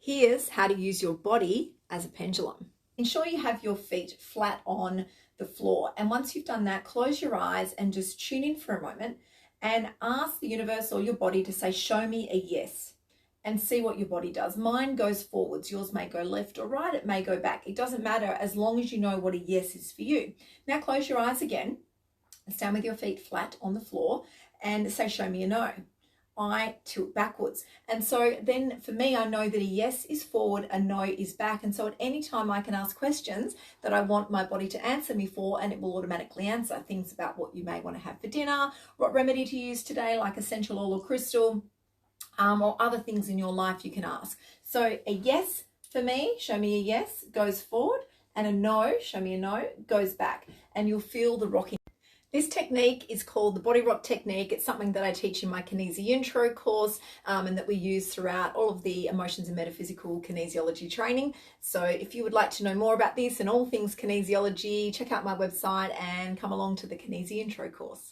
Here's how to use your body as a pendulum. Ensure you have your feet flat on the floor. And once you've done that, close your eyes and just tune in for a moment and ask the universe or your body to say, show me a yes, and see what your body does. Mine goes forwards. Yours may go left or right. It may go back. It doesn't matter as long as you know what a yes is for you. Now close your eyes again. Stand with your feet flat on the floor and say, show me a no. I tilt backwards. And so then for me, I know that a yes is forward, a no is back. And so at any time I can ask questions that I want my body to answer me for, and it will automatically answer things about what you may want to have for dinner, what remedy to use today, like essential oil or crystal, or other things in your life you can ask. So a yes for me, show me a yes, goes forward, and a no, show me a no, goes back. And you'll feel the rocking. This technique is called the body rock technique. It's something that I teach in my Kinesi intro course and that we use throughout all of the Emotions and Metaphysical Kinesiology training. So if you would like to know more about this and all things kinesiology, check out my website and come along to the Kinesi intro course.